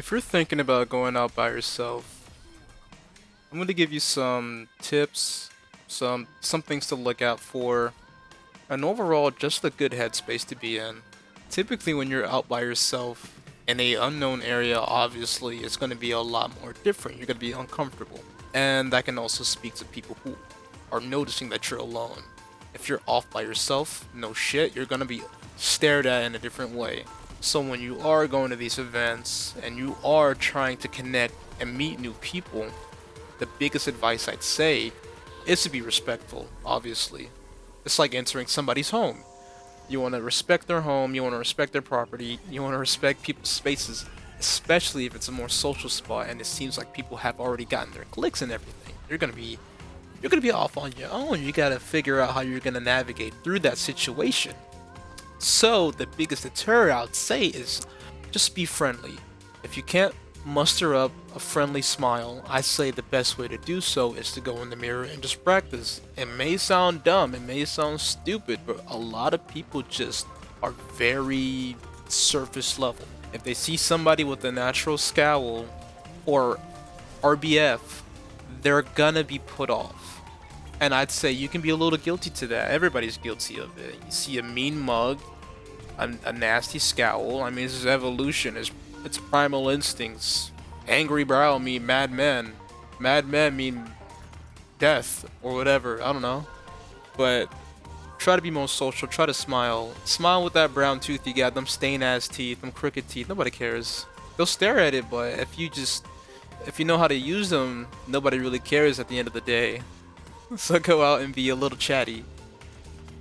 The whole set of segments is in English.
If you're thinking about going out by yourself, I'm going to give you some tips, some things to look out for, and overall just a good headspace to be in. Typically when you're out by yourself in a unknown area, obviously it's going to be a lot more different. You're going to be uncomfortable. And that can also speak to people who are noticing that you're alone. If you're off by yourself, no shit, you're going to be stared at in a different way. So when you are going to these events and you are trying to connect and meet new people, the biggest advice I'd say is to be respectful, obviously. It's like entering somebody's home. You want to respect their home, you want to respect their property, you want to respect people's spaces, especially if it's a more social spot and it seems like people have already gotten their clicks and everything. You're gonna be off on your own. You gotta figure out how you're gonna navigate through that situation. So the biggest deterrent I'd say is just be friendly. If you can't muster up a friendly smile, I say the best way to do so is to go in the mirror and just practice. It may sound dumb, it may sound stupid, but a lot of people just are very surface level. If they see somebody with a natural scowl or RBF, they're gonna be put off. And I'd say you can be a little guilty to that. Everybody's guilty of it. You see a mean mug, a nasty scowl. I mean, this is evolution. It's primal instincts. Angry brow mean mad men. Mad men mean death or whatever. I don't know. But try to be more social. Try to smile. Smile with that brown tooth you got. Them stained ass teeth. Them crooked teeth. Nobody cares. They'll stare at it, but if you know how to use them, nobody really cares at the end of the day. So go out and be a little chatty.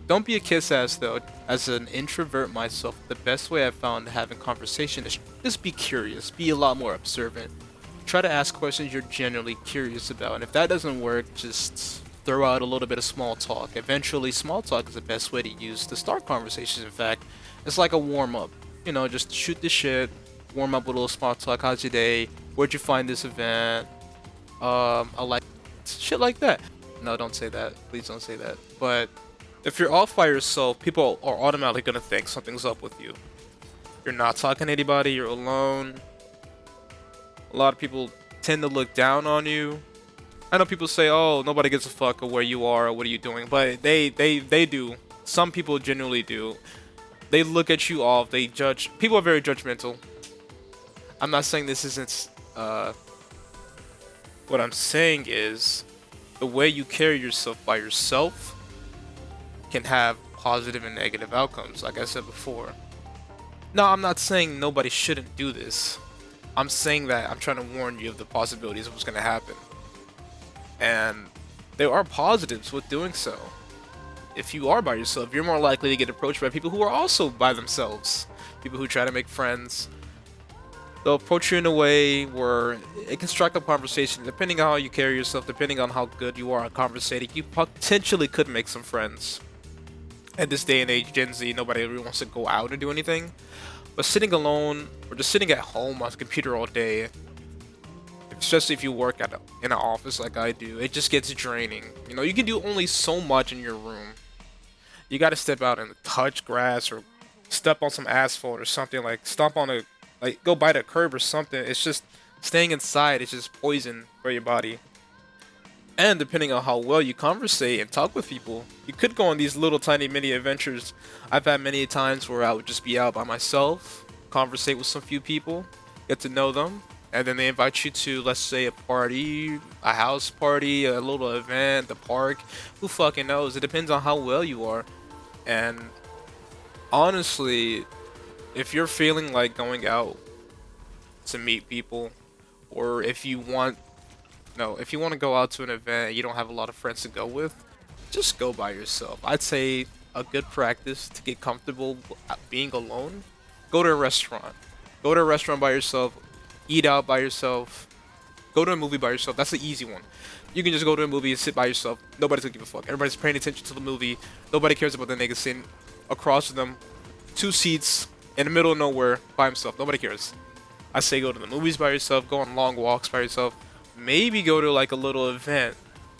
Don't be a kiss ass though. As an introvert myself, the best way I've found having conversation is just be curious. Be a lot more observant. Try to ask questions you're genuinely curious about. And if that doesn't work, just throw out a little bit of small talk. Eventually, small talk is the best way to use to start conversations. In fact, it's like a warm up. You know, just shoot the shit, warm up with a little small talk. How's your day? Where'd you find this event? I like shit like that. No, don't say that. Please don't say that. But if you're off by yourself, people are automatically gonna think something's up with you. You're not talking to anybody, you're alone. A lot of people tend to look down on you. I know people say, oh, nobody gives a fuck of where you are or what are you doing, but they do. Some people genuinely do. They look at you off, they judge. People are very judgmental. I'm not saying this isn't, what I'm saying is, the way you carry yourself by yourself can have positive and negative outcomes, like I said before. Now, I'm not saying nobody shouldn't do this. I'm saying that I'm trying to warn you of the possibilities of what's going to happen. And there are positives with doing so. If you are by yourself, you're more likely to get approached by people who are also by themselves. People who try to make friends. They'll approach you in a way where it can strike up conversation. Depending on how you carry yourself, depending on how good you are at conversating, you potentially could make some friends. At this day and age, Gen Z, nobody really wants to go out and do anything. But sitting alone, or just sitting at home on the computer all day, especially if you work in an office like I do, it just gets draining. You know, you can do only so much in your room. You gotta step out and touch grass, or step on some asphalt or something, like stomp on a, like go bite a curb or something. It's just, staying inside is just poison for your body. And depending on how well you conversate and talk with people, you could go on these little tiny mini adventures. I've had many times where I would just be out by myself, conversate with some few people, get to know them, and then they invite you to, let's say, a party, a house party, a little event, the park. Who fucking knows? It depends on how well you are. And honestly, if you're feeling like going out to meet people, or if you want to go out to an event and you don't have a lot of friends to go with, just go by yourself. I'd say a good practice to get comfortable being alone, go to a restaurant. Go to a restaurant by yourself, eat out by yourself, go to a movie by yourself. That's the easy one. You can just go to a movie and sit by yourself. Nobody's gonna give a fuck. Everybody's paying attention to the movie. Nobody cares about the nigga sitting across from them. Two seats in the middle of nowhere by himself. Nobody cares. I say go to the movies by yourself, go on long walks by yourself. Maybe go to like a little event,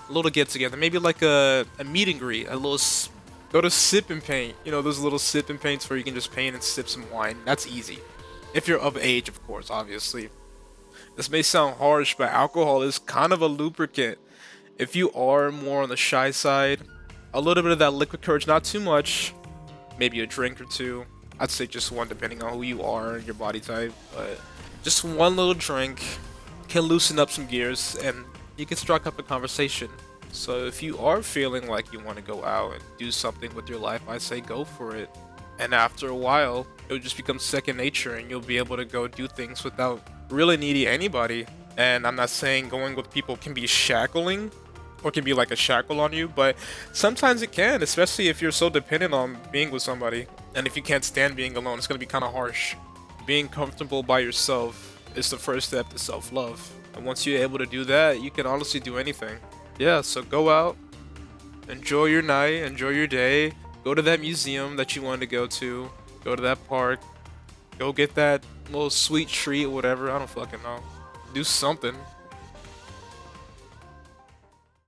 a little get together, maybe like a meet and greet, go to sip and paint, you know, those little sip and paints where you can just paint and sip some wine. That's easy. If you're of age, of course, obviously. This may sound harsh, but alcohol is kind of a lubricant. If you are more on the shy side, a little bit of that liquid courage, not too much, maybe a drink or two. I'd say just one, depending on who you are and your body type. But just one little drink can loosen up some gears, and you can strike up a conversation. So if you are feeling like you want to go out and do something with your life, I say go for it. And after a while, it'll just become second nature, and you'll be able to go do things without really needing anybody. And I'm not saying going with people can be shackling or can be like a shackle on you, but sometimes it can, especially if you're so dependent on being with somebody. And if you can't stand being alone, it's gonna be kind of harsh. Being comfortable by yourself is the first step to self-love. And once you're able to do that, you can honestly do anything. Yeah, so go out, enjoy your night, enjoy your day, go to that museum that you wanted to go to that park, go get that little sweet treat or whatever, I don't fucking know. Do something.